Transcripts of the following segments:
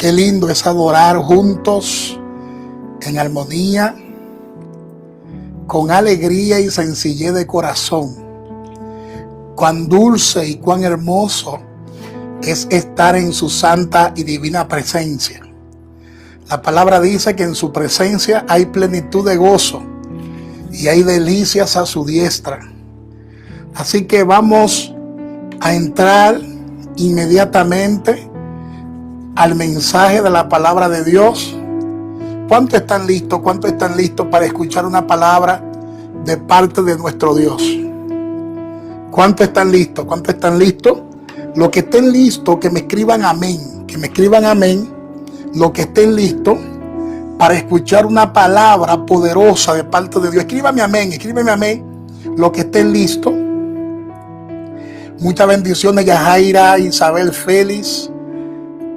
Qué lindo es adorar juntos en armonía, con alegría y sencillez de corazón. Cuán dulce y cuán hermoso es estar en su santa y divina presencia. La palabra dice que en su presencia hay plenitud de gozo y hay delicias a su diestra. Así que vamos a entrar inmediatamente al mensaje de la palabra de Dios. ¿Cuántos están listos? ¿Cuántos están listos para escuchar una palabra de parte de nuestro Dios? ¿Cuántos están listos? ¿Cuántos están listos? Los que estén listos, que me escriban amén. Que me escriban amén. Los que estén listos para escuchar una palabra poderosa de parte de Dios. Escríbame amén, escríbeme amén. Los que estén listos. Muchas bendiciones, Yajaira, Isabel Félix.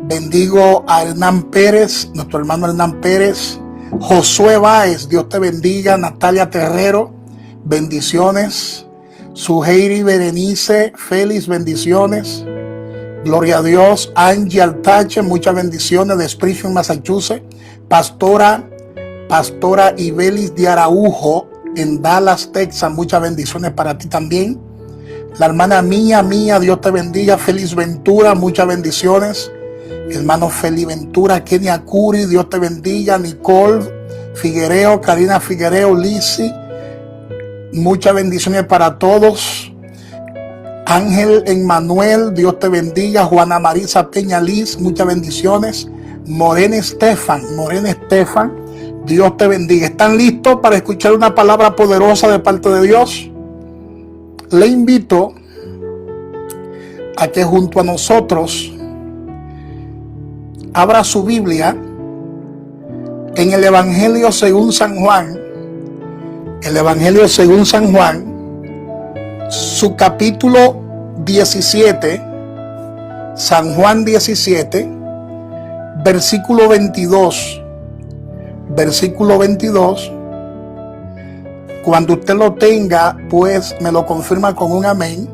Bendigo a Hernán Pérez, nuestro hermano Hernán Pérez. Josué Báez, Dios te bendiga. Natalia Terrero, bendiciones. Suheiri Berenice Félix, bendiciones. Gloria a Dios. Angie Altache, muchas bendiciones de Springfield, Massachusetts. Pastora Ibelis de Araujo en Dallas, Texas, muchas bendiciones para ti también. La hermana mía, Dios te bendiga. Félix Ventura, muchas bendiciones. Hermano Feli Ventura, Kenia Curi, Dios te bendiga. Nicole Figuereo, Karina Figuereo, Lizzy, muchas bendiciones para todos. Ángel Emmanuel, Dios te bendiga. Juana Marisa Peña Liz, muchas bendiciones. Morena Estefan, Dios te bendiga. ¿Están listos para escuchar una palabra poderosa de parte de Dios? Le invito a que junto a nosotros abra su Biblia en el Evangelio según San Juan. El Evangelio según San Juan, su capítulo 17, San Juan 17, versículo 22. Versículo 22. Cuando usted lo tenga, pues me lo confirma con un amén.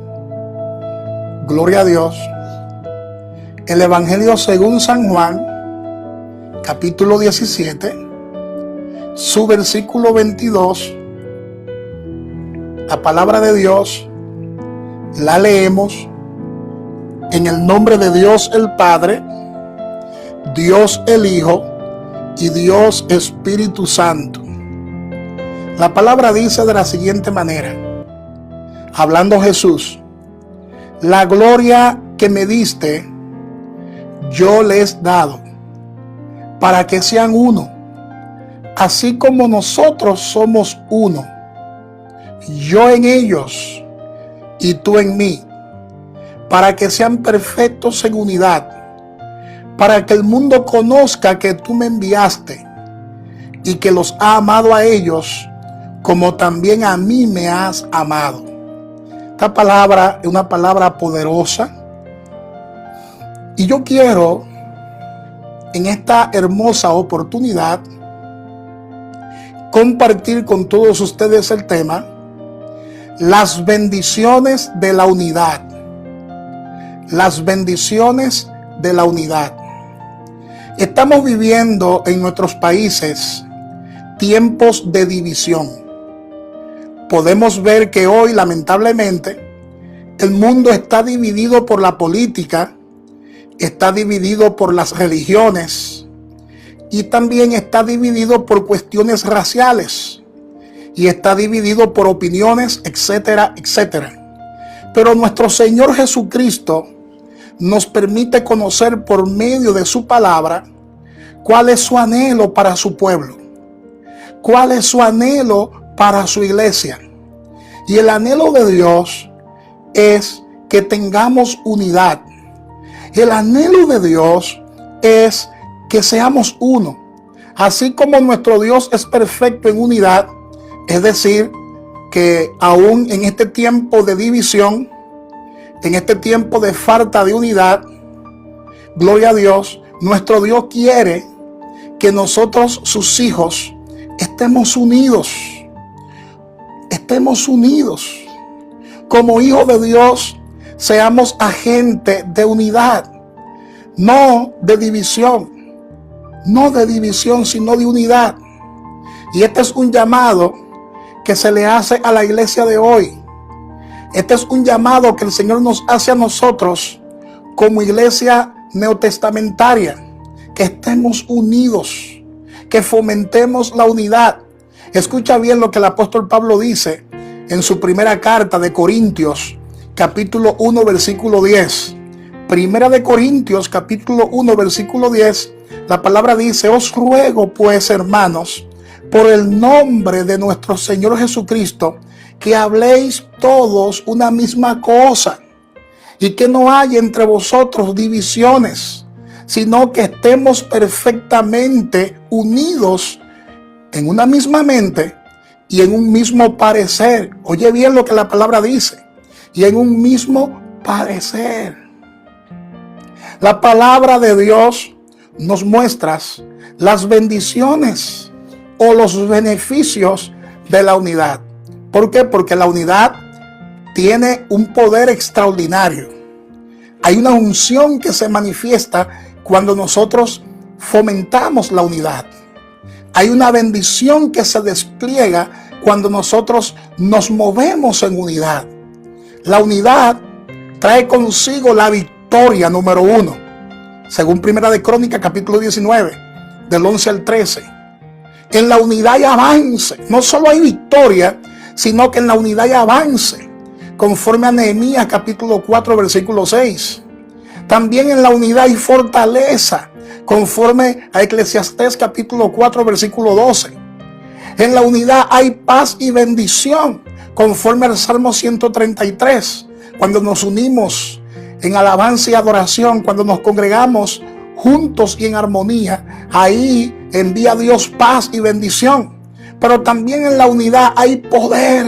Gloria a Dios. El Evangelio según San Juan, capítulo 17, su versículo 22. La palabra de Dios la leemos en el nombre de Dios el Padre, Dios el Hijo y Dios Espíritu Santo. La palabra dice de la siguiente manera, hablando Jesús: la gloria que me diste, yo les he dado, para que sean uno, así como nosotros somos uno, yo en ellos y tú en mí, para que sean perfectos en unidad, para que el mundo conozca que tú me enviaste y que los has amado a ellos como también a mí me has amado. Esta palabra es una palabra poderosa y yo quiero en esta hermosa oportunidad compartir con todos ustedes el tema: las bendiciones de la unidad. Las bendiciones de la unidad. Estamos viviendo en nuestros países tiempos de división. Podemos ver que hoy, lamentablemente, el mundo está dividido por la política, está dividido por las religiones y también está dividido por cuestiones raciales y está dividido por opiniones, etcétera, etcétera. Pero nuestro Señor Jesucristo nos permite conocer por medio de su palabra cuál es su anhelo para su pueblo, cuál es su anhelo para su iglesia. Y el anhelo de Dios es que tengamos unidad. El anhelo de Dios es que seamos uno. Así como nuestro Dios es perfecto en unidad, es decir, que aún en este tiempo de división, en este tiempo de falta de unidad, gloria a Dios, nuestro Dios quiere que nosotros, sus hijos, estemos unidos. Estemos unidos. Como hijos de Dios, seamos agentes de unidad, no de división. no de división, sino de unidad. Y este es un llamado que se le hace a la iglesia de hoy. Este es un llamado que el Señor nos hace a nosotros como iglesia neotestamentaria, que estemos unidos, que fomentemos la unidad. Escucha bien lo que el apóstol Pablo dice en su primera carta de Corintios, capítulo 1, versículo 10. Primera de Corintios, capítulo 1, versículo 10, la palabra dice: os ruego pues, hermanos, por el nombre de nuestro Señor Jesucristo, que habléis todos una misma cosa, y que no haya entre vosotros divisiones, sino que estemos perfectamente unidos en una misma mente y en un mismo parecer. Oye bien lo que la palabra dice: y en un mismo parecer. La palabra de Dios nos muestra las bendiciones o los beneficios de la unidad. ¿Por qué? Porque la unidad tiene un poder extraordinario. Hay una unción que se manifiesta cuando nosotros fomentamos la unidad. Hay una bendición que se despliega cuando nosotros nos movemos en unidad. La unidad trae consigo la victoria número 1, según Primera de Crónicas, capítulo 19, del 11 al 13. En la unidad hay avance. No solo hay victoria, sino que en la unidad hay avance, conforme a Nehemías capítulo 4, versículo 6. También en la unidad hay fortaleza, conforme a Eclesiastés capítulo 4, versículo 12. En la unidad hay paz y bendición, conforme al Salmo 133. Cuando nos unimos en alabanza y adoración, cuando nos congregamos juntos y en armonía, ahí envía Dios paz y bendición. Pero también en la unidad hay poder.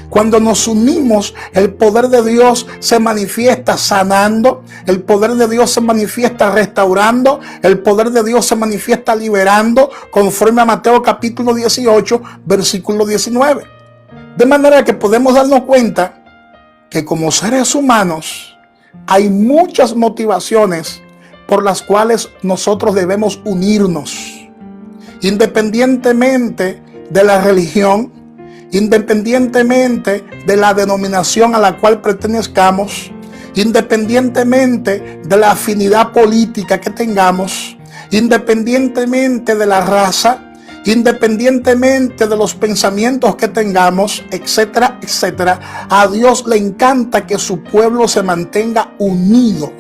Cuando nos unimos, el poder de Dios se manifiesta sanando, el poder de Dios se manifiesta restaurando, el poder de Dios se manifiesta liberando, conforme a Mateo capítulo 18, versículo 19. De manera que podemos darnos cuenta que como seres humanos hay muchas motivaciones por las cuales nosotros debemos unirnos, independientemente de la religión, independientemente de la denominación a la cual pertenezcamos, independientemente de la afinidad política que tengamos, independientemente de la raza, independientemente de los pensamientos que tengamos, etcétera, etcétera. A Dios le encanta que su pueblo se mantenga unido.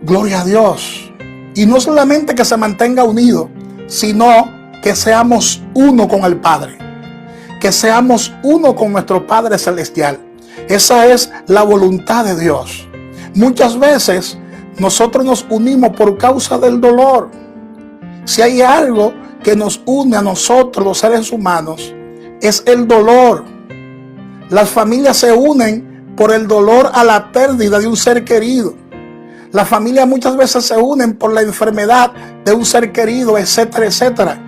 Gloria a Dios. Y no solamente que se mantenga unido, sino que seamos uno con el Padre, que seamos uno con nuestro Padre Celestial. Esa es la voluntad de Dios. Muchas veces nosotros nos unimos por causa del dolor. Si hay algo que nos une a nosotros los seres humanos, es el dolor. Las familias se unen por el dolor a la pérdida de un ser querido. Las familias muchas veces se unen por la enfermedad de un ser querido, etcétera, etcétera.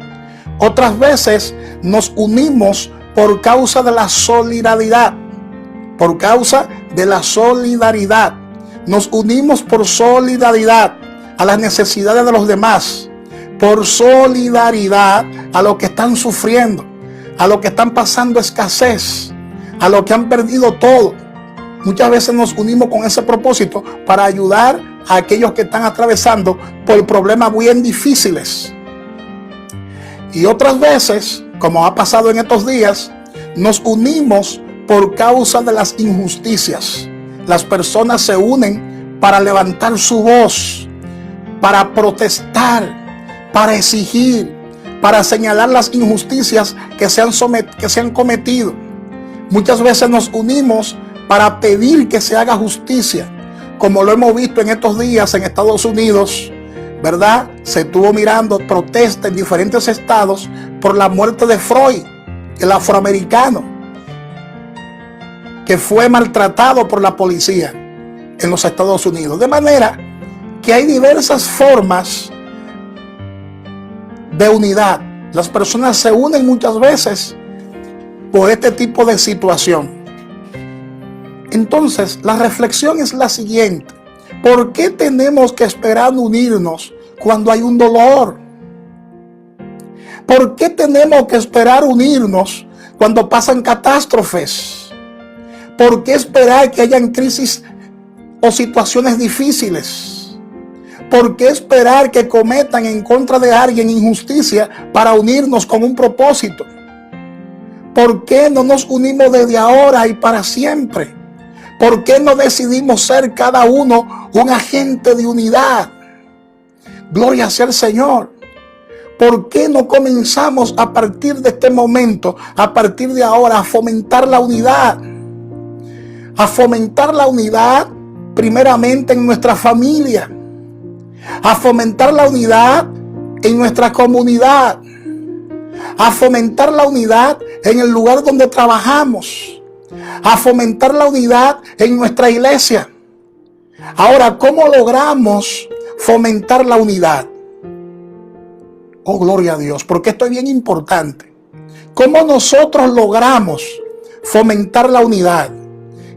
Otras veces nos unimos por causa de la solidaridad. Por causa de la solidaridad. Nos unimos por solidaridad a las necesidades de los demás. Por solidaridad a los que están sufriendo, a los que están pasando escasez, a los que han perdido todo. Muchas veces nos unimos con ese propósito para ayudar a aquellos que están atravesando por problemas bien difíciles. Y otras veces, como ha pasado en estos días, nos unimos por causa de las injusticias. Las personas se unen para levantar su voz, para protestar, para exigir, para señalar las injusticias que se han cometido. Muchas veces nos unimos para pedir que se haga justicia, como lo hemos visto en estos días en Estados Unidos, ¿verdad? Se estuvo mirando protesta en diferentes estados por la muerte de Floyd, el afroamericano, que fue maltratado por la policía en los Estados Unidos. De manera que hay diversas formas de unidad. Las personas se unen muchas veces por este tipo de situación. Entonces, la reflexión es la siguiente: ¿por qué tenemos que esperar unirnos cuando hay un dolor? ¿Por qué tenemos que esperar unirnos cuando pasan catástrofes? ¿Por qué esperar que hayan crisis o situaciones difíciles? ¿Por qué esperar que cometan en contra de alguien injusticia para unirnos con un propósito? ¿Por qué no nos unimos desde ahora y para siempre? ¿Por qué no decidimos ser cada uno un agente de unidad? Gloria sea al Señor. ¿Por qué no comenzamos a partir de este momento, a partir de ahora, a fomentar la unidad? A fomentar la unidad primeramente en nuestra familia. A fomentar la unidad en nuestra comunidad. A fomentar la unidad en el lugar donde trabajamos. A fomentar la unidad en nuestra iglesia. Ahora, ¿cómo logramos fomentar la unidad? Oh, gloria a Dios, porque esto es bien importante. ¿Cómo nosotros logramos fomentar la unidad?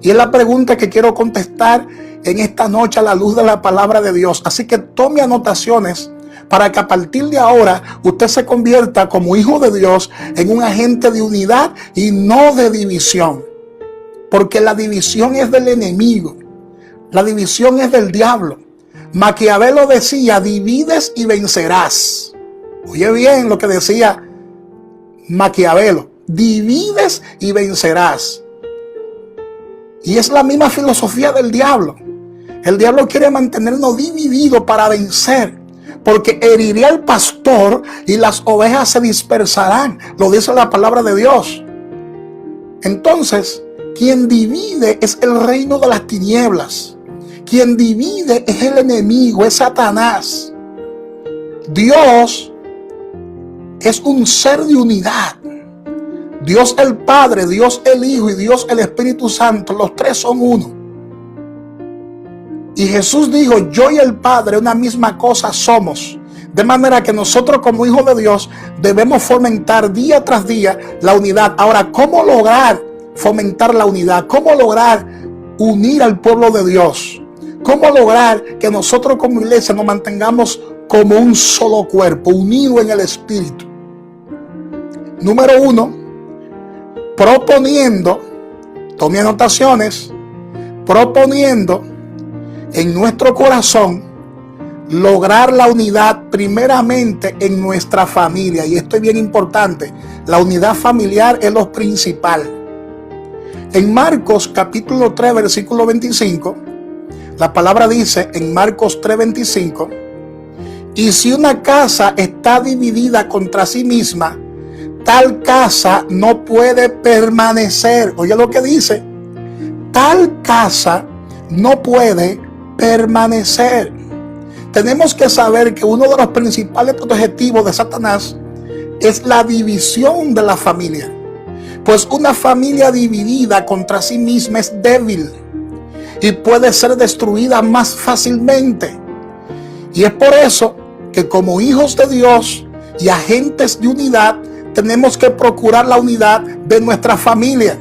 Y es la pregunta que quiero contestar en esta noche a la luz de la palabra de Dios. Así que tome anotaciones para que a partir de ahora usted se convierta como hijo de Dios en un agente de unidad y no de división. Porque la división es del enemigo. La división es del diablo. Maquiavelo decía: divides y vencerás. Oye bien lo que decía Maquiavelo: divides y vencerás. Y es la misma filosofía del diablo. El diablo quiere mantenernos divididos para vencer, porque heriré al pastor y las ovejas se dispersarán. Lo dice la palabra de Dios. Entonces, quien divide es el reino de las tinieblas. Quien divide es el enemigo, es Satanás. Dios es un ser de unidad. Dios el Padre, Dios el Hijo y Dios el Espíritu Santo, los tres son uno. Y Jesús dijo: yo y el Padre una misma cosa somos. De manera que nosotros como hijos de Dios debemos fomentar día tras día la unidad. Ahora, ¿cómo lograr fomentar la unidad? ¿Cómo lograr unir al pueblo de Dios? ¿Cómo lograr que nosotros como iglesia nos mantengamos como un solo cuerpo, unido en el Espíritu? Número 1, proponiendo, tome anotaciones, proponiendo en nuestro corazón lograr la unidad primeramente en nuestra familia. Y esto es bien importante. La unidad familiar es lo principal. En Marcos capítulo 3 versículo 25, la palabra dice en Marcos 3:25: y si una casa está dividida contra sí misma, tal casa no puede permanecer. Oye lo que dice: tal casa no puede permanecer. Tenemos que saber que uno de los principales objetivos de Satanás es la división de la familia. Pues una familia dividida contra sí misma es débil y puede ser destruida más fácilmente. Y es por eso que como hijos de Dios y agentes de unidad tenemos que procurar la unidad de nuestra familia.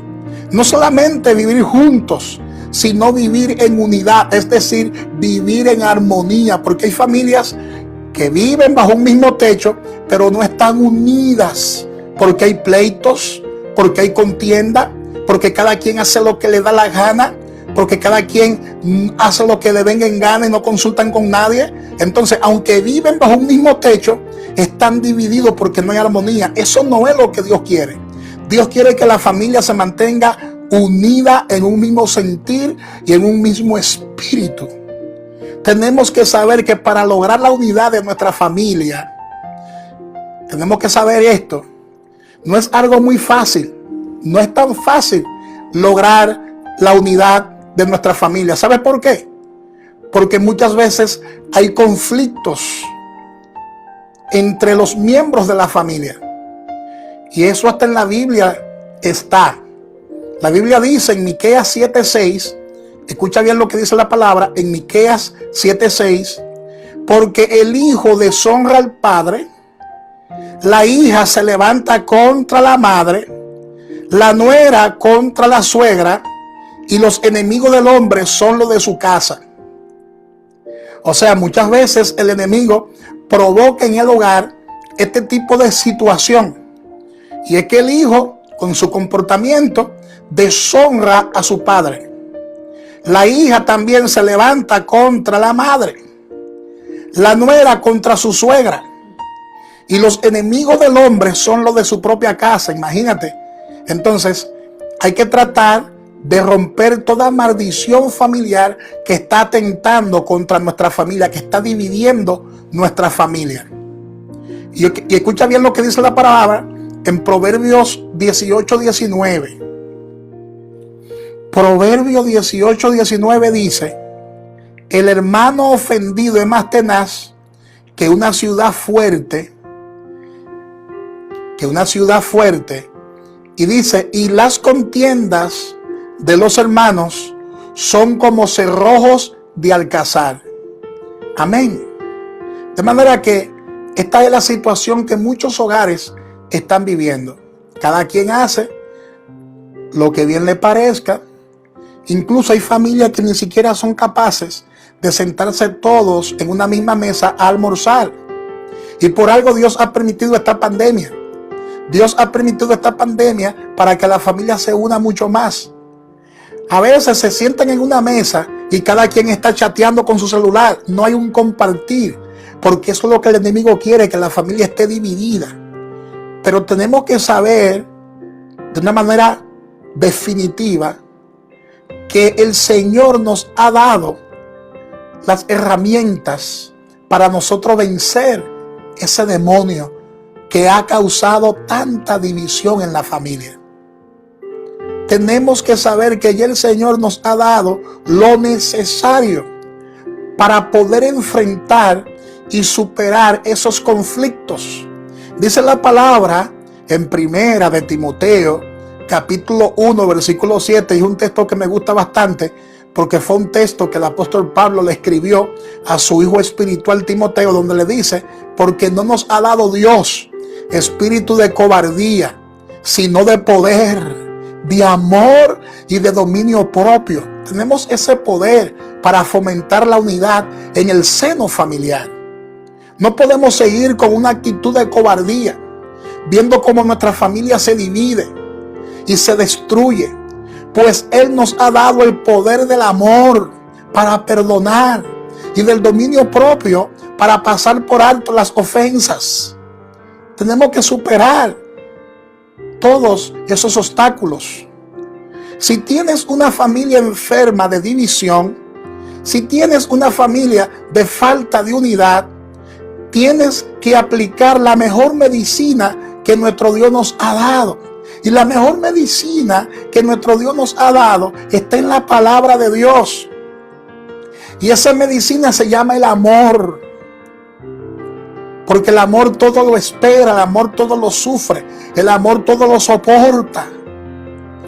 No solamente vivir juntos, sino vivir en unidad, es decir, vivir en armonía, porque hay familias que viven bajo un mismo techo, pero no están unidas, porque hay pleitos, porque hay contienda, porque cada quien hace lo que le da la gana, porque cada quien hace lo que le venga en gana y no consultan con nadie. Entonces, aunque viven bajo un mismo techo, están divididos porque no hay armonía. Eso no es lo que Dios quiere. Dios quiere que la familia se mantenga unida en un mismo sentir y en un mismo espíritu. Tenemos que saber que para lograr la unidad de nuestra familia, tenemos que saber esto. No es algo muy fácil. No es tan fácil lograr la unidad de nuestra familia. ¿Sabes por qué? Porque muchas veces hay conflictos entre los miembros de la familia. Y eso hasta en la Biblia está. La Biblia dice en Miqueas 7:6, escucha bien lo que dice la palabra, en Miqueas 7:6, porque el hijo deshonra al padre, la hija se levanta contra la madre, la nuera contra la suegra, y los enemigos del hombre son los de su casa. O sea, muchas veces el enemigo provoca en el hogar este tipo de situación. Y es que el hijo, con su comportamiento, deshonra a su padre. La hija también se levanta contra la madre. La nuera contra su suegra. Y los enemigos del hombre son los de su propia casa, imagínate. Entonces, hay que tratar de romper toda maldición familiar que está atentando contra nuestra familia, que está dividiendo nuestra familia. Y escucha bien lo que dice la palabra en Proverbios 18:19. Proverbios 18:19 dice: el hermano ofendido es más tenaz que una ciudad fuerte. Y dice: y las contiendas de los hermanos son como cerrojos de alcázar. Amén. De manera que esta es la situación que muchos hogares están viviendo. Cada quien hace lo que bien le parezca. Incluso hay familias que ni siquiera son capaces de sentarse todos en una misma mesa a almorzar. Y por algo Dios ha permitido esta pandemia. Dios ha permitido esta pandemia para que la familia se una mucho más. A veces se sientan en una mesa y cada quien está chateando con su celular. No hay un compartir, porque eso es lo que el enemigo quiere, que la familia esté dividida. Pero tenemos que saber de una manera definitiva que el Señor nos ha dado las herramientas para nosotros vencer ese demonio que ha causado tanta división en la familia. Tenemos que saber que ya el Señor nos ha dado lo necesario para poder enfrentar y superar esos conflictos. Dice la palabra en Primera de Timoteo, capítulo 1, versículo 7, y es un texto que me gusta bastante, porque fue un texto que el apóstol Pablo le escribió a su hijo espiritual Timoteo, donde le dice: porque no nos ha dado Dios espíritu de cobardía, sino de poder, de amor y de dominio propio. Tenemos ese poder para fomentar la unidad en el seno familiar. No podemos seguir con una actitud de cobardía, viendo cómo nuestra familia se divide y se destruye, pues Él nos ha dado el poder del amor para perdonar y del dominio propio para pasar por alto las ofensas. Tenemos que superar todos esos obstáculos. Si tienes una familia enferma de división, si tienes una familia de falta de unidad, tienes que aplicar la mejor medicina que nuestro Dios nos ha dado. Y la mejor medicina que nuestro Dios nos ha dado está en la palabra de Dios. Y esa medicina se llama el amor. Porque el amor todo lo espera, el amor todo lo sufre, el amor todo lo soporta.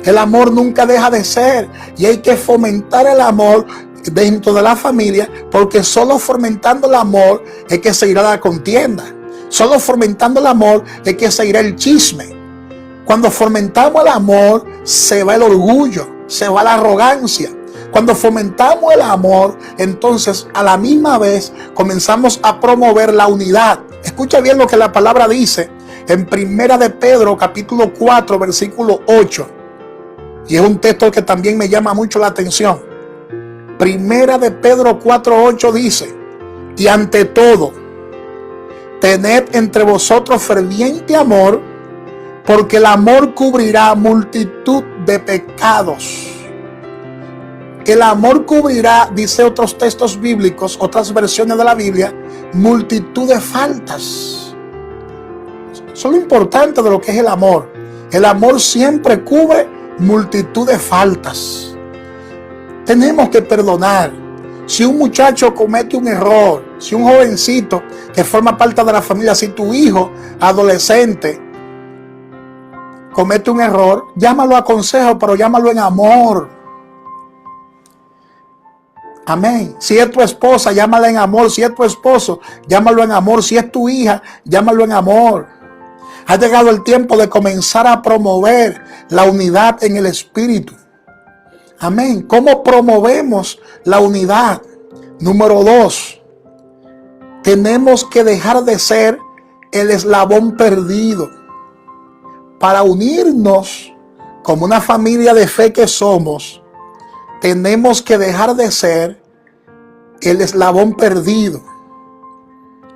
El amor nunca deja de ser, y hay que fomentar el amor dentro de la familia, porque solo fomentando el amor es que se irá la contienda. Solo fomentando el amor es que se irá el chisme. Cuando fomentamos el amor, se va el orgullo, se va la arrogancia. Cuando fomentamos el amor, entonces a la misma vez comenzamos a promover la unidad. Escucha bien lo que la palabra dice en Primera de Pedro, capítulo 4, versículo 8. Y es un texto que también me llama mucho la atención. Primera de Pedro 4:8 dice: y ante todo, tened entre vosotros ferviente amor, porque el amor cubrirá multitud de pecados. El amor cubrirá, dice otros textos bíblicos, otras versiones de la Biblia, multitud de faltas. Eso es lo importante de lo que es el amor. El amor siempre cubre multitud de faltas. Tenemos que perdonar. Si un muchacho comete un error, si un jovencito que forma parte de la familia, si tu hijo adolescente comete un error, llámalo a consejo, pero llámalo en amor. Amén. Si es tu esposa, llámala en amor. Si es tu esposo, llámalo en amor. Si es tu hija, llámalo en amor. Ha llegado el tiempo de comenzar a promover la unidad en el espíritu. Amén. ¿Cómo promovemos la unidad? Número 2. Tenemos que dejar de ser el eslabón perdido para unirnos como una familia de fe que somos. Tenemos que dejar de ser el eslabón perdido.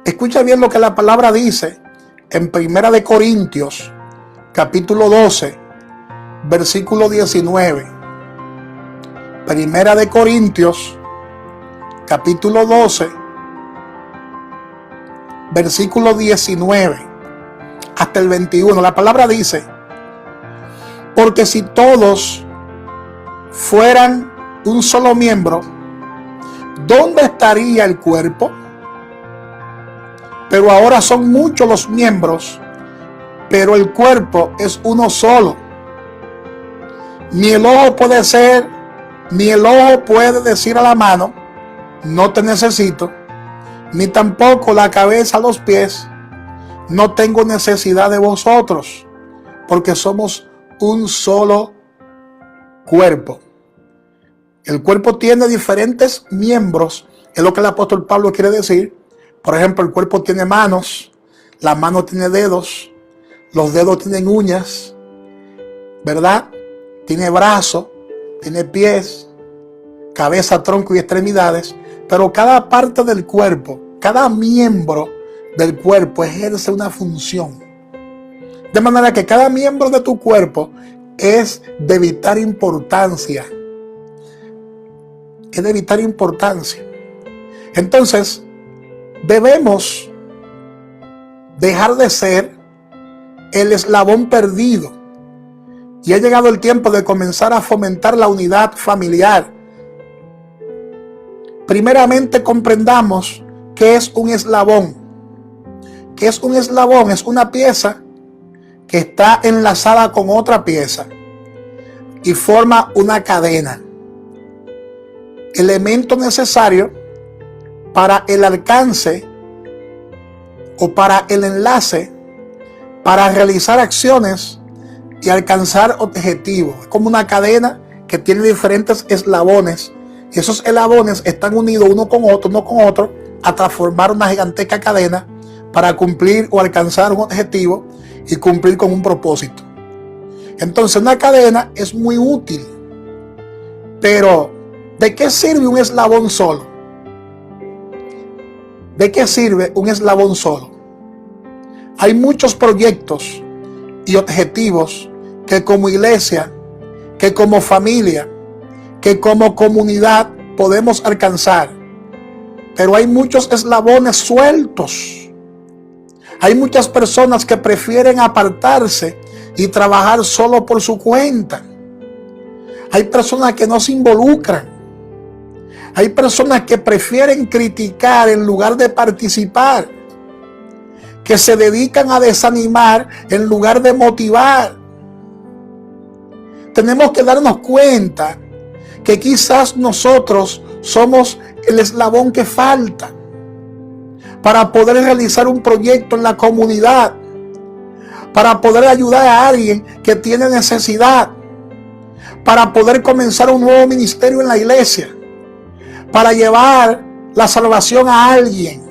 Escucha bien lo que la palabra dice en 1 Corintios, capítulo 12, versículo 19. 1 Corintios, capítulo 12, versículo 19 hasta el 21. La palabra dice: porque si todos fueran un solo miembro, ¿dónde estaría el cuerpo? Pero ahora son muchos los miembros, pero el cuerpo es uno solo. Ni el ojo puede decir a la mano, no te necesito, ni tampoco la cabeza a los pies, no tengo necesidad de vosotros, porque somos un solo cuerpo. El cuerpo tiene diferentes miembros, es lo que el apóstol Pablo quiere decir. Por ejemplo, el cuerpo tiene manos, la mano tiene dedos, los dedos tienen uñas, ¿verdad? Tiene brazos, tiene pies, cabeza, tronco y extremidades, pero cada parte del cuerpo, cada miembro del cuerpo ejerce una función. De manera que cada miembro de tu cuerpo es de vital importancia. Es de vital importancia. Entonces, debemos dejar de ser el eslabón perdido. Y ha llegado el tiempo de comenzar a fomentar la unidad familiar. Primeramente comprendamos qué es un eslabón. ¿Qué es un eslabón? Es una pieza que está enlazada con otra pieza y forma una cadena. Elemento necesario para el alcance o para el enlace, para realizar acciones y alcanzar objetivos. Es como una cadena que tiene diferentes eslabones, y esos eslabones están unidos uno con otro, hasta formar una gigantesca cadena para cumplir o alcanzar un objetivo y cumplir con un propósito. Entonces, una cadena es muy útil, pero ¿de qué sirve un eslabón solo? ¿De qué sirve un eslabón solo? Hay muchos proyectos y objetivos que como iglesia, que como familia, que como comunidad podemos alcanzar, pero hay muchos eslabones sueltos. Hay muchas personas que prefieren apartarse y trabajar solo por su cuenta. Hay personas que no se involucran. Hay personas que prefieren criticar en lugar de participar, que se dedican a desanimar en lugar de motivar. Tenemos que darnos cuenta que quizás nosotros somos el eslabón que falta para poder realizar un proyecto en la comunidad, para poder ayudar a alguien que tiene necesidad, para poder comenzar un nuevo ministerio en la iglesia, para llevar la salvación a alguien.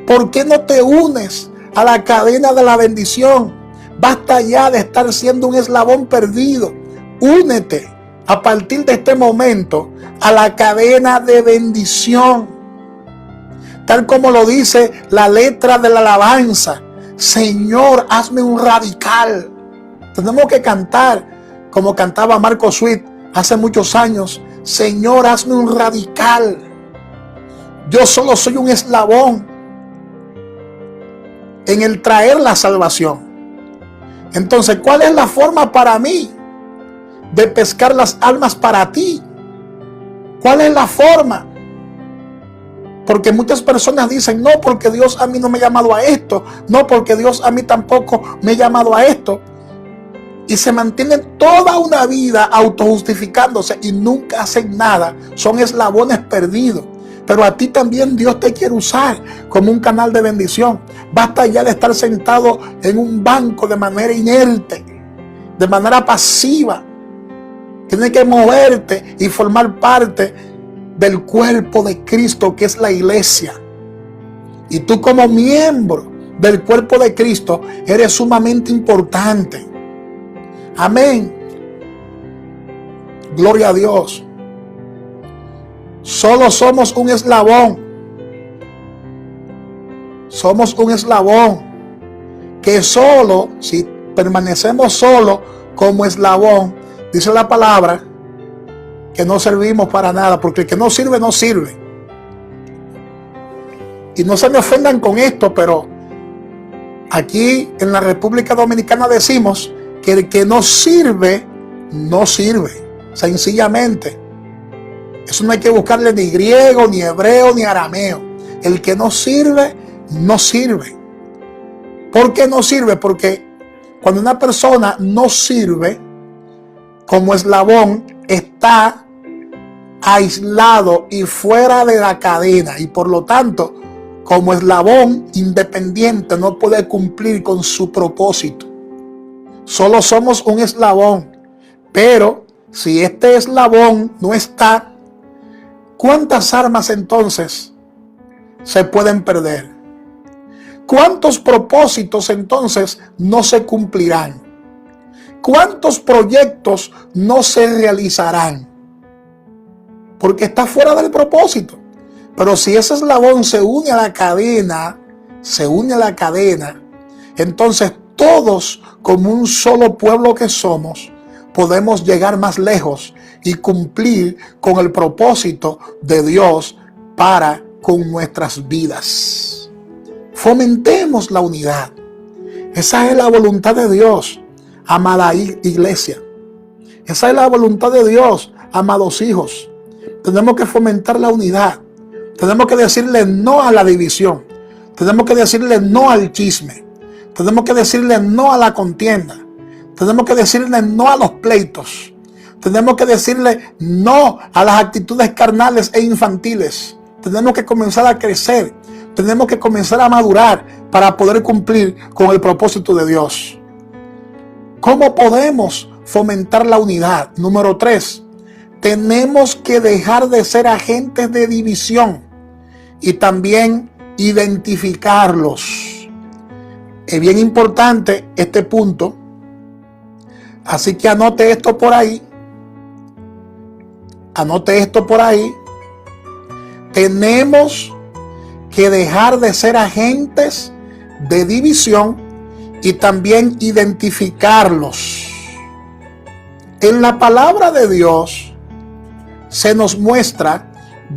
¿Por qué no te unes a la cadena de la bendición? Basta ya de estar siendo un eslabón perdido. Únete a partir de este momento a la cadena de bendición. Tal como lo dice la letra de la alabanza: Señor, hazme un radical. Tenemos que cantar como cantaba Marco Sweet hace muchos años: Señor, hazme un radical. Yo solo soy un eslabón en el traer la salvación. Entonces, ¿cuál es la forma para mí de pescar las almas para ti? ¿Cuál es la forma? Porque muchas personas dicen: no, porque Dios a mí no me ha llamado a esto, no, porque Dios a mí tampoco me ha llamado a esto. Y se mantienen toda una vida autojustificándose y nunca hacen nada. Son eslabones perdidos. Pero a ti también Dios te quiere usar como un canal de bendición. Basta ya de estar sentado en un banco de manera inerte, de manera pasiva. Tienes que moverte y formar parte del cuerpo de Cristo, que es la iglesia. Y tú como miembro del cuerpo de Cristo eres sumamente importante. Amén. Gloria a Dios. Solo somos un eslabón. Somos un eslabón que solo, si permanecemos solo como eslabón, dice la palabra, que no servimos para nada, porque el que no sirve, no sirve. Y no se me ofendan con esto, pero aquí en la República Dominicana decimos que el que no sirve, no sirve. Sencillamente. Eso no hay que buscarle ni griego, ni hebreo, ni arameo. El que no sirve, no sirve. ¿Por qué no sirve? Porque cuando una persona no sirve, como eslabón, está aislado y fuera de la cadena. Y por lo tanto, como eslabón independiente, no puede cumplir con su propósito. Solo somos un eslabón. Pero si este eslabón no está, ¿cuántas armas entonces se pueden perder? ¿Cuántos propósitos entonces no se cumplirán? ¿Cuántos proyectos no se realizarán? Porque está fuera del propósito. Pero si ese eslabón se une a la cadena, entonces todos, como un solo pueblo que somos, podemos llegar más lejos y cumplir con el propósito de Dios para con nuestras vidas. Fomentemos la unidad. Esa es la voluntad de Dios, amada iglesia. Esa es la voluntad de Dios, amados hijos. Tenemos que fomentar la unidad. Tenemos que decirle no a la división. Tenemos que decirle no al chisme. Tenemos que decirle no a la contienda. Tenemos que decirle no a los pleitos. Tenemos que decirle no a las actitudes carnales e infantiles. Tenemos que comenzar a crecer. Tenemos que comenzar a madurar para poder cumplir con el propósito de Dios. ¿Cómo podemos fomentar la unidad? Número 3. Tenemos que dejar de ser agentes de división y también identificarlos. Es bien importante este punto. Así que anote esto por ahí. Anote esto por ahí. Tenemos que dejar de ser agentes de división y también identificarlos. En la palabra de Dios se nos muestra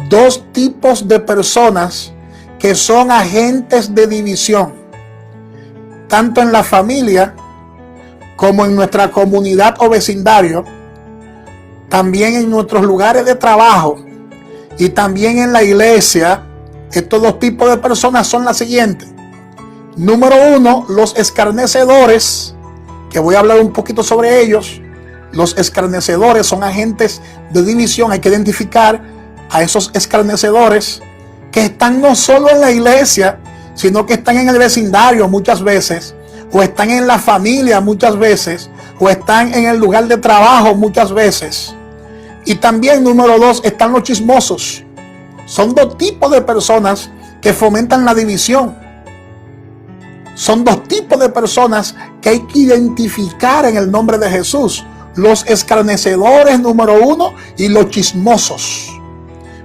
dos tipos de personas que son agentes de división, tanto en la familia como en nuestra comunidad o vecindario, también en nuestros lugares de trabajo y también en la iglesia. Estos dos tipos de personas son las siguientes. Número 1, los escarnecedores, que voy a hablar un poquito sobre ellos. Los escarnecedores son agentes de división. Hay que identificar a esos escarnecedores que están no solo en la iglesia, sino que están en el vecindario muchas veces, o están en la familia muchas veces, o están en el lugar de trabajo muchas veces. Y también, número 2, están los chismosos. Son dos tipos de personas que fomentan la división. Son dos tipos de personas que hay que identificar en el nombre de Jesús. Los escarnecedores, número 1, y los chismosos.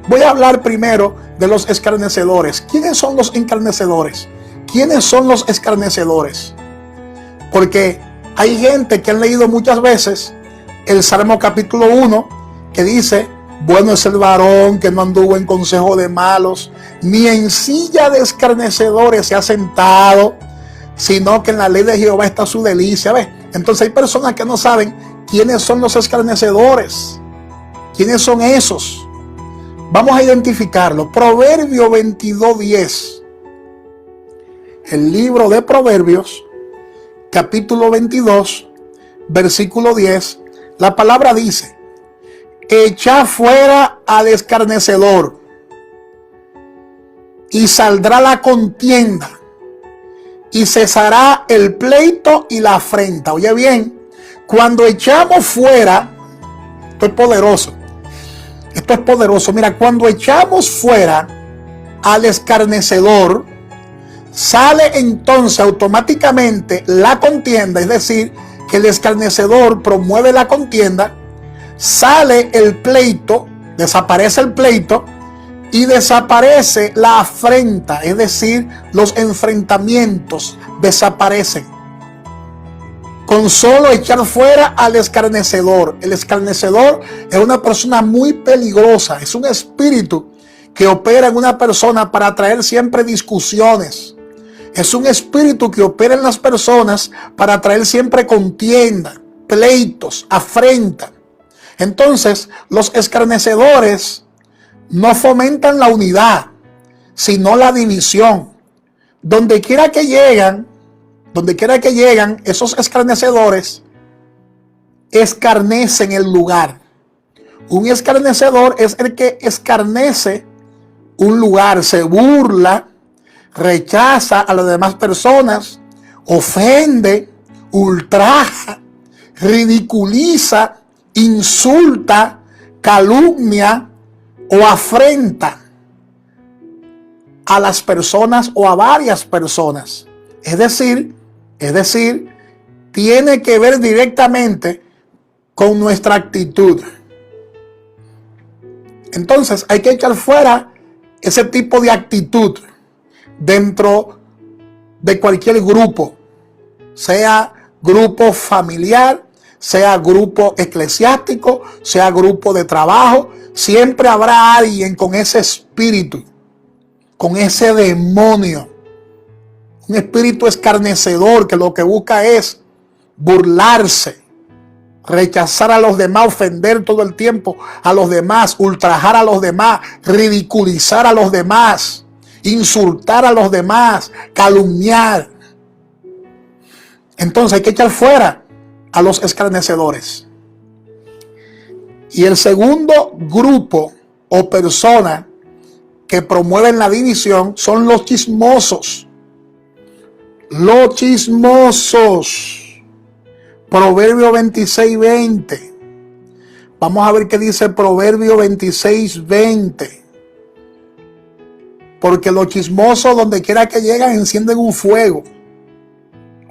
Voy a hablar primero de los escarnecedores. ¿Quiénes son los escarnecedores? ¿Quiénes son los escarnecedores? Porque hay gente que han leído muchas veces el Salmo capítulo 1, que dice: bueno es el varón que no anduvo en consejo de malos, ni en silla de escarnecedores se ha sentado, sino que en la ley de Jehová está su delicia. ¿Ves? Entonces hay personas que no saben quiénes son los escarnecedores. ¿Quiénes son esos? Vamos a identificarlo. Proverbio 22:10. El libro de Proverbios, capítulo 22, versículo 10. La palabra dice: echa fuera al escarnecedor y saldrá la contienda y cesará el pleito y la afrenta. Oye bien, cuando echamos fuera, esto es poderoso. Esto es poderoso. Mira, cuando echamos fuera al escarnecedor, sale entonces automáticamente la contienda, es decir, que el escarnecedor promueve la contienda, sale el pleito, desaparece el pleito y desaparece la afrenta, es decir, los enfrentamientos desaparecen. Con solo echar fuera al escarnecedor. El escarnecedor es una persona muy peligrosa, es un espíritu que opera en una persona para traer siempre discusiones. Es un espíritu que opera en las personas para traer siempre contienda, pleitos, afrenta. Entonces, los escarnecedores no fomentan la unidad, sino la división. Donde quiera que llegan, esos escarnecedores escarnecen el lugar. Un escarnecedor es el que escarnece un lugar, se burla, rechaza a las demás personas, ofende, ultraja, ridiculiza, insulta, calumnia o afrenta a las personas o a varias personas. Es decir, tiene que ver directamente con nuestra actitud. Entonces hay que echar fuera ese tipo de actitud dentro de cualquier grupo, sea grupo familiar, sea grupo eclesiástico, sea grupo de trabajo. Siempre habrá alguien con ese espíritu, con ese demonio, un espíritu escarnecedor que lo que busca es burlarse, rechazar a los demás, ofender todo el tiempo a los demás, ultrajar a los demás, ridiculizar a los demás, insultar a los demás, calumniar. Entonces hay que echar fuera a los escarnecedores. Y el segundo grupo o persona que promueven la división son los chismosos. Los chismosos. Proverbio 26:20. Vamos a ver qué dice Proverbio 26:20. Porque los chismosos, donde quiera que llegan, encienden un fuego.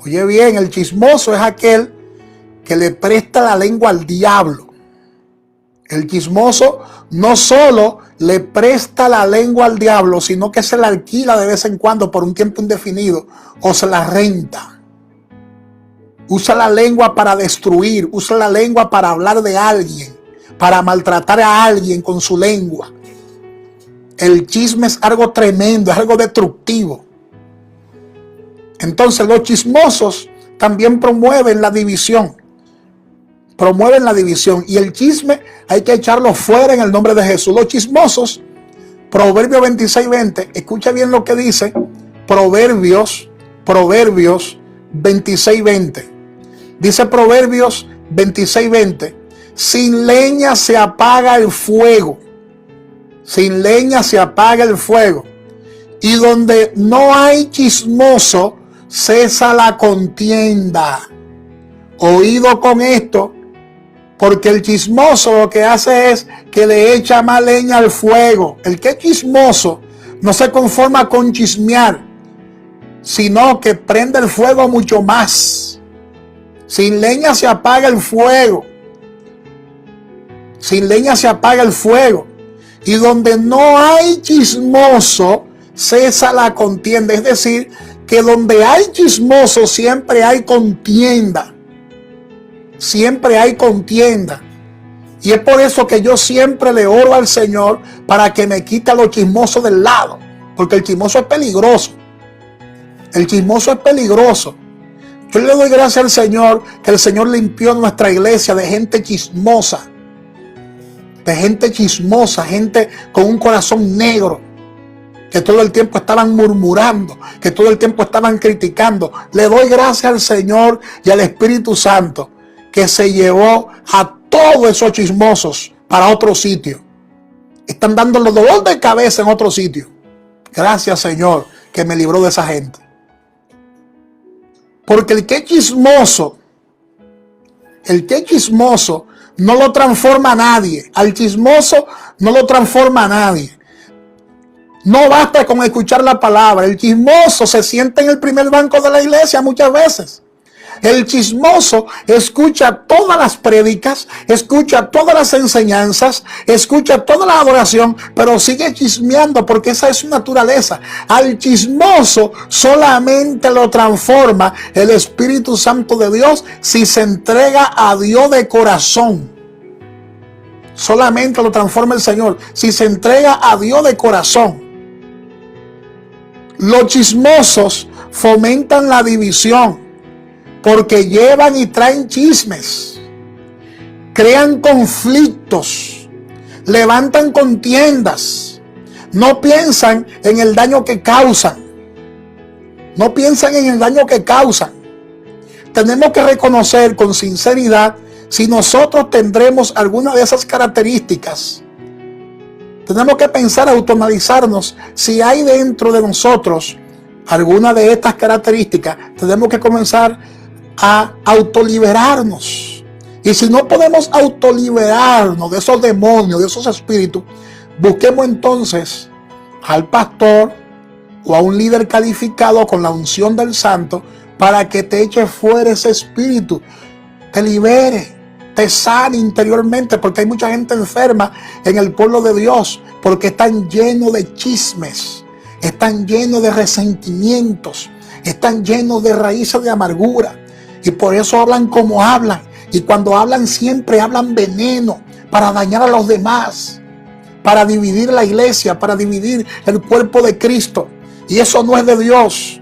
Oye bien, el chismoso es aquel que le presta la lengua al diablo. El chismoso no solo le presta la lengua al diablo, sino que se la alquila de vez en cuando por un tiempo indefinido o se la renta. Usa la lengua para destruir, usa la lengua para hablar de alguien, para maltratar a alguien con su lengua. El chisme es algo tremendo, es algo destructivo. Entonces los chismosos también promueven la división. Promueven la división. Y el chisme hay que echarlo fuera en el nombre de Jesús. Los chismosos, Proverbios 26:20, escucha bien lo que dice Proverbios 26:20. Dice Proverbios 26:20, sin leña se apaga el fuego. Sin leña se apaga el fuego. Y donde no hay chismoso, cesa la contienda. Oído con esto, porque el chismoso lo que hace es que le echa más leña al fuego. El que es chismoso no se conforma con chismear, sino que prende el fuego mucho más. Sin leña se apaga el fuego. Sin leña se apaga el fuego. Y donde no hay chismoso, cesa la contienda. Es decir, que donde hay chismoso siempre hay contienda. Siempre hay contienda. Y es por eso que yo siempre le oro al Señor para que me quite a los chismosos del lado. Porque el chismoso es peligroso. El chismoso es peligroso. Yo le doy gracias al Señor que el Señor limpió nuestra iglesia de gente chismosa. De gente chismosa, gente con un corazón negro, que todo el tiempo estaban murmurando, que todo el tiempo estaban criticando. Le doy gracias al Señor y al Espíritu Santo que se llevó a todos esos chismosos para otro sitio. Están dando los dolor de cabeza en otro sitio. Gracias, Señor, que me libró de esa gente. Porque el que es chismoso no lo transforma a nadie. Al chismoso no lo transforma a nadie. No basta con escuchar la palabra. El chismoso se sienta en el primer banco de la iglesia muchas veces. El chismoso escucha todas las prédicas, escucha todas las enseñanzas, escucha toda la adoración, pero sigue chismeando porque esa es su naturaleza. Al chismoso solamente lo transforma el Espíritu Santo de Dios si se entrega a Dios de corazón. Solamente lo transforma el Señor si se entrega a Dios de corazón. Los chismosos fomentan la división porque llevan y traen chismes, crean conflictos, levantan contiendas, no piensan en el daño que causan. No piensan en el daño que causan. Tenemos que reconocer con sinceridad si nosotros tendremos alguna de esas características. Tenemos que pensar, autoanalizarnos si hay dentro de nosotros alguna de estas características. Tenemos que comenzar a autoliberarnos. Y si no podemos autoliberarnos de esos demonios, de esos espíritus, busquemos entonces al pastor o a un líder calificado con la unción del santo para que te eche fuera ese espíritu, te libere, te sane interiormente, porque hay mucha gente enferma en el pueblo de Dios porque están llenos de chismes, están llenos de resentimientos, están llenos de raíces de amargura. Y por eso hablan como hablan. Y cuando hablan siempre hablan veneno para dañar a los demás, para dividir la iglesia, para dividir el cuerpo de Cristo. Y eso no es de Dios.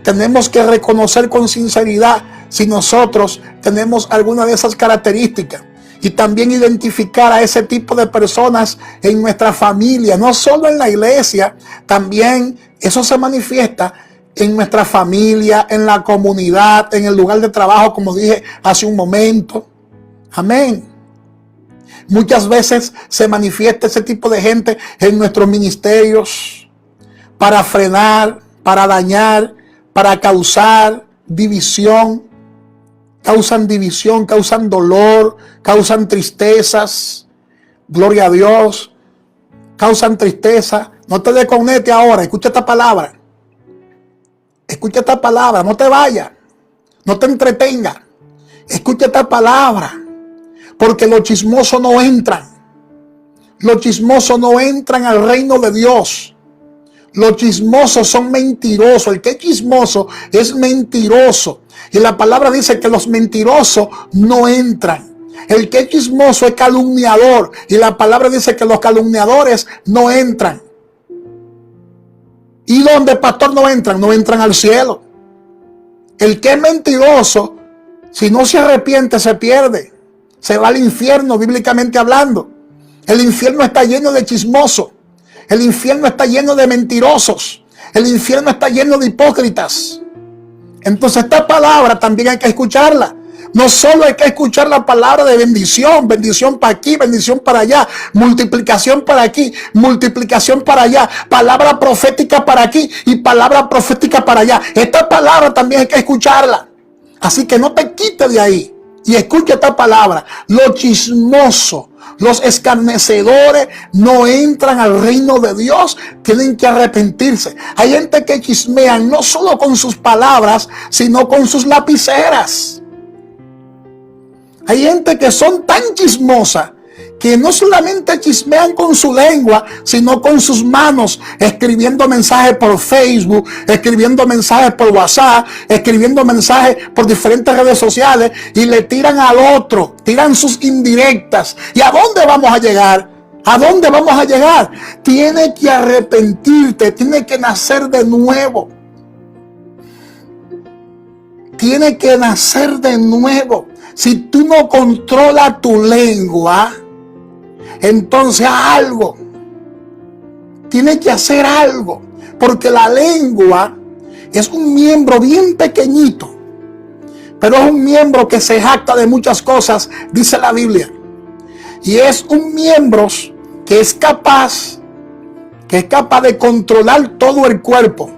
Tenemos que reconocer con sinceridad si nosotros tenemos alguna de esas características. Y también identificar a ese tipo de personas en nuestra familia. No solo en la iglesia, también eso se manifiesta en nuestra familia, en la comunidad, en el lugar de trabajo, como dije hace un momento. Amén. Muchas veces se manifiesta ese tipo de gente en nuestros ministerios para frenar, para dañar, para causar división. Causan división, causan dolor, causan tristezas. Gloria a Dios. Causan tristeza. No te desconectes ahora, escucha esta palabra. Escucha esta palabra, no te vayas, no te entretenga. Escucha esta palabra, porque los chismosos no entran. Los chismosos no entran al reino de Dios. Los chismosos son mentirosos. El que es chismoso es mentiroso. Y la palabra dice que los mentirosos no entran. El que es chismoso es calumniador. Y la palabra dice que los calumniadores no entran. ¿Y dónde, pastor, no entran? No entran al cielo. El que es mentiroso, si no se arrepiente, se pierde. Se va al infierno, bíblicamente hablando. El infierno está lleno de chismosos. El infierno está lleno de mentirosos. El infierno está lleno de hipócritas. Entonces esta palabra también hay que escucharla. No solo hay que escuchar la palabra de bendición, bendición para aquí, bendición para allá, multiplicación para aquí, multiplicación para allá, palabra profética para aquí y palabra profética para allá. Esta palabra también hay que escucharla. Así que no te quites de ahí y escucha esta palabra. Los chismosos, los escarnecedores no entran al reino de Dios, tienen que arrepentirse. Hay gente que chismea no solo con sus palabras, sino con sus lapiceras. Hay gente que son tan chismosas que no solamente chismean con su lengua, sino con sus manos, escribiendo mensajes por Facebook, escribiendo mensajes por WhatsApp, escribiendo mensajes por diferentes redes sociales y le tiran al otro, tiran sus indirectas. ¿Y a dónde vamos a llegar? ¿A dónde vamos a llegar? Tienes que arrepentirte, tienes que nacer de nuevo. Tienes que nacer de nuevo. Si tú no controlas tu lengua, entonces algo. Tienes que hacer algo. Porque la lengua es un miembro bien pequeñito. Pero es un miembro que se jacta de muchas cosas, dice la Biblia. Y es un miembro que es capaz de controlar todo el cuerpo.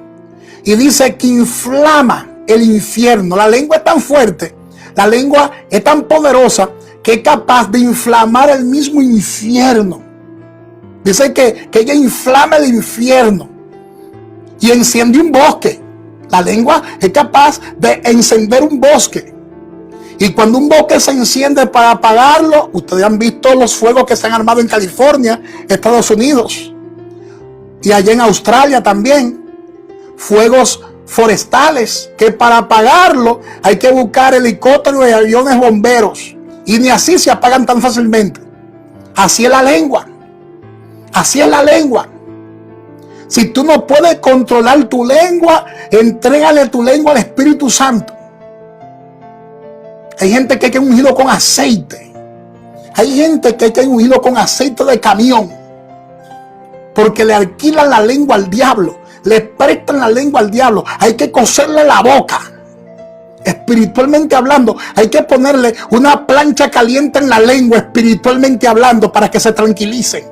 Y dice que inflama el infierno. La lengua es tan fuerte. La lengua es tan poderosa que es capaz de inflamar el mismo infierno. Dice que ella inflama el infierno y enciende un bosque. La lengua es capaz de encender un bosque. Y cuando un bosque se enciende para apagarlo, ustedes han visto los fuegos que se han armado en California, Estados Unidos. Y allá en Australia también. Fuegos forestales que para apagarlo hay que buscar helicópteros y aviones bomberos. Y ni así se apagan tan fácilmente. Así es la lengua. Así es la lengua. Si tú no puedes controlar tu lengua, entrégale tu lengua al Espíritu Santo. Hay gente que hay que ungirlo con aceite. Hay gente que hay que ungirlo con aceite de camión. Porque le alquilan la lengua al diablo. Le prestan la lengua al diablo. Hay que coserle la boca. Espiritualmente hablando, hay que ponerle una plancha caliente en la lengua, espiritualmente hablando, para que se tranquilicen.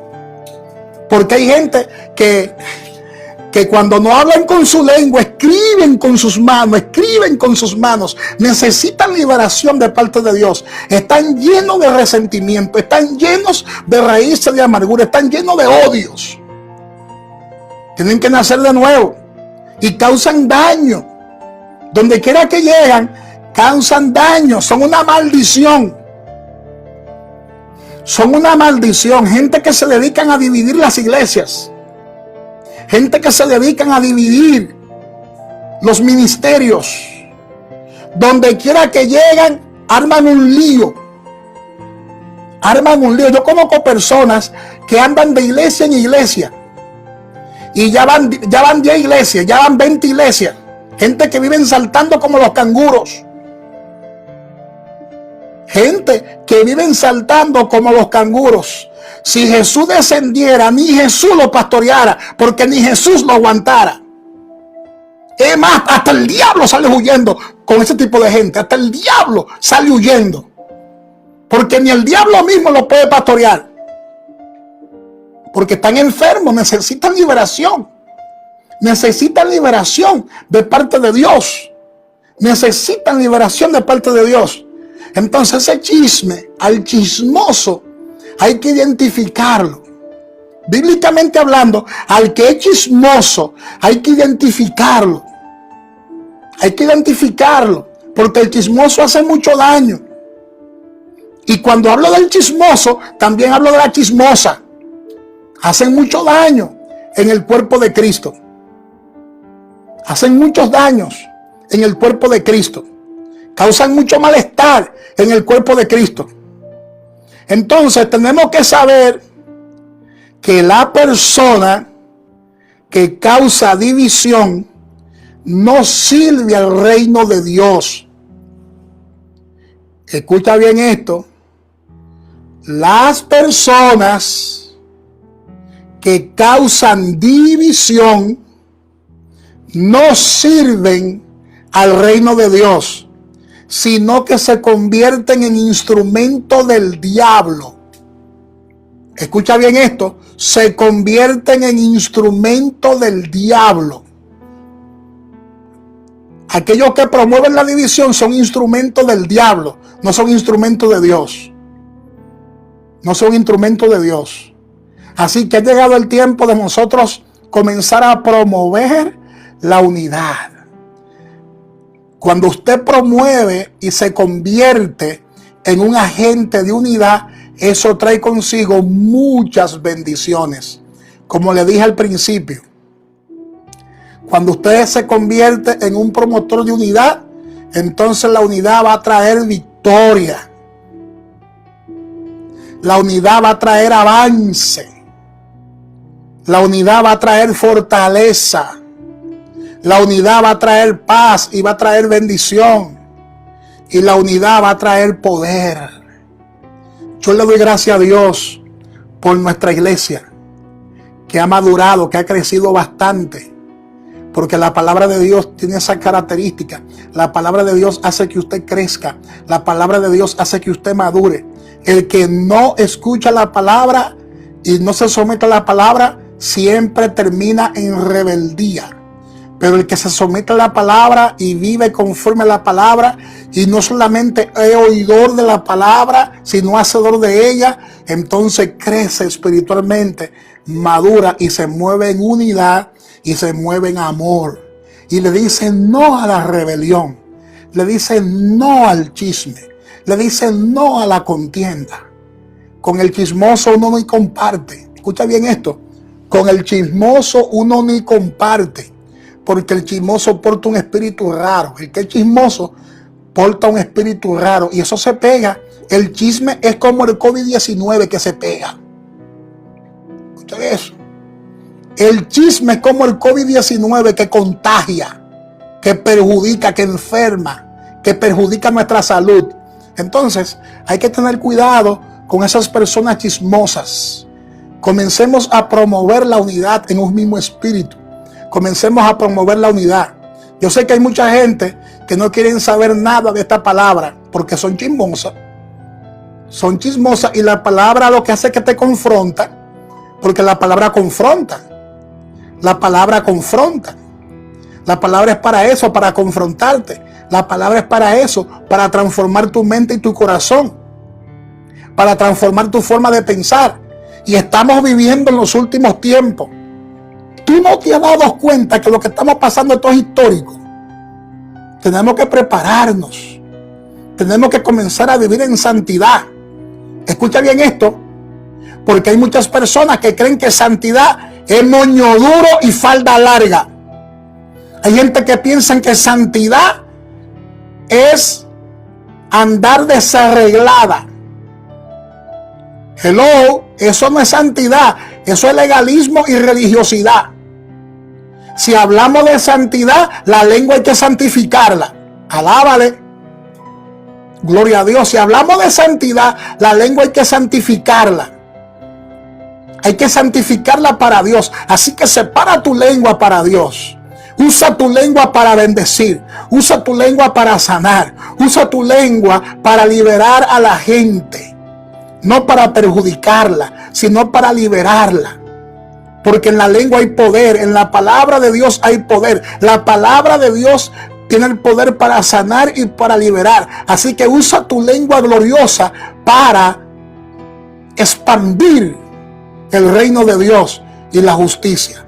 Porque hay gente que cuando no hablan con su lengua, escriben con sus manos, necesitan liberación de parte de Dios. Están llenos de resentimiento, están llenos de raíces de amargura, están llenos de odios. Tienen que nacer de nuevo y causan daño. Donde quiera que llegan, causan daño, son una maldición. Son una maldición. Gente que se dedican a dividir las iglesias. Gente que se dedican a dividir los ministerios. Donde quiera que llegan, arman un lío. Arman un lío. Yo conozco personas que andan de iglesia en iglesia. Y ya van 10 iglesias, ya van 20 iglesias. Gente que viven saltando como los canguros. Gente que viven saltando como los canguros. Si Jesús descendiera, ni Jesús lo pastoreara, porque ni Jesús lo aguantara. Es más, hasta el diablo sale huyendo con ese tipo de gente. Hasta el diablo sale huyendo. Porque ni el diablo mismo lo puede pastorear. Porque están enfermos, necesitan liberación. Necesitan liberación de parte de Dios. Necesitan liberación de parte de Dios. Entonces ese chisme, al chismoso, hay que identificarlo. Bíblicamente hablando, al que es chismoso, hay que identificarlo. Hay que identificarlo, porque el chismoso hace mucho daño. Y cuando hablo del chismoso, también hablo de la chismosa. Hacen mucho daño en el cuerpo de Cristo. Hacen muchos daños en el cuerpo de Cristo. Causan mucho malestar en el cuerpo de Cristo. Entonces tenemos que saber que la persona que causa división no sirve al reino de Dios. Escucha bien esto. Las personas que causan división no sirven al reino de Dios, sino que se convierten en instrumento del diablo. Escucha bien esto, se convierten en instrumento del diablo. Aquellos que promueven la división son instrumentos del diablo, no son instrumentos de Dios. No son instrumentos de Dios. Así que ha llegado el tiempo de nosotros comenzar a promover la unidad. Cuando usted promueve y se convierte en un agente de unidad, eso trae consigo muchas bendiciones. Como le dije al principio, cuando usted se convierte en un promotor de unidad, entonces la unidad va a traer victoria. La unidad va a traer avance. La unidad va a traer fortaleza. La unidad va a traer paz y va a traer bendición. Y la unidad va a traer poder. Yo le doy gracias a Dios por nuestra iglesia, que ha madurado, que ha crecido bastante. Porque la palabra de Dios tiene esa característica. La palabra de Dios hace que usted crezca. La palabra de Dios hace que usted madure. El que no escucha la palabra y no se somete a la palabra, siempre termina en rebeldía. Pero el que se somete a la palabra y vive conforme a la palabra, y no solamente es oidor de la palabra, sino hacedor de ella, entonces crece espiritualmente, madura y se mueve en unidad y se mueve en amor. Y le dice no a la rebelión, le dice no al chisme, le dice no a la contienda. Con el chismoso uno ni comparte. Escucha bien esto. Con el chismoso uno ni comparte. Porque el chismoso porta un espíritu raro. El que es chismoso porta un espíritu raro. Y eso se pega. El chisme es como el COVID-19 que se pega. Escucha eso. El chisme es como el COVID-19 que contagia, que perjudica, que enferma, que perjudica nuestra salud. Entonces hay que tener cuidado con esas personas chismosas. Comencemos a promover la unidad en un mismo espíritu. Comencemos a promover la unidad. Yo sé que hay mucha gente que no quieren saber nada de esta palabra porque son chismosas. Son chismosas y la palabra lo que hace es que te confronta, porque la palabra confronta. La palabra confronta. La palabra es para eso, para confrontarte. La palabra es para eso, para transformar tu mente y tu corazón, para transformar tu forma de pensar. Y estamos viviendo en los últimos tiempos. Tú no te has dado cuenta que lo que estamos pasando esto es histórico. Tenemos que prepararnos. Tenemos que comenzar a vivir en santidad. Escucha bien esto, porque hay muchas personas que creen que santidad es moño duro y falda larga. Hay gente que piensa que santidad es andar desarreglada. Hello, eso no es santidad, eso es legalismo y religiosidad. Si hablamos de santidad, la lengua hay que santificarla. Alábale. Gloria a Dios. Si hablamos de santidad, la lengua hay que santificarla. Hay que santificarla para Dios. Así que separa tu lengua para Dios. Usa tu lengua para bendecir. Usa tu lengua para sanar. Usa tu lengua para liberar a la gente. No para perjudicarla, sino para liberarla. Porque en la lengua hay poder, en la palabra de Dios hay poder. La palabra de Dios tiene el poder para sanar y para liberar. Así que usa tu lengua gloriosa para expandir el reino de Dios y la justicia.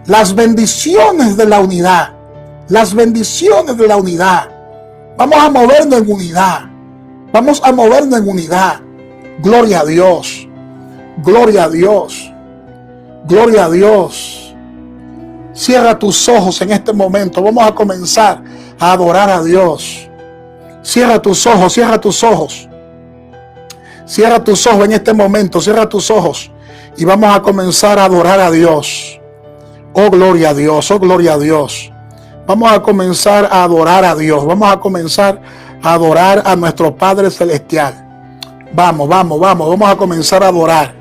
Las bendiciones de la unidad. Las bendiciones de la unidad. Vamos a movernos en unidad. Vamos a movernos en unidad. Gloria a Dios. Gloria a Dios. Gloria a Dios. Cierra tus ojos en este momento. Vamos a comenzar a adorar a Dios. Cierra tus ojos, cierra tus ojos. Cierra tus ojos en este momento, cierra tus ojos. Y vamos a comenzar a adorar a Dios. Oh, gloria a Dios, oh, gloria a Dios. Vamos a comenzar a adorar a Dios. Vamos a comenzar a adorar a nuestro Padre Celestial. Vamos a comenzar a adorar.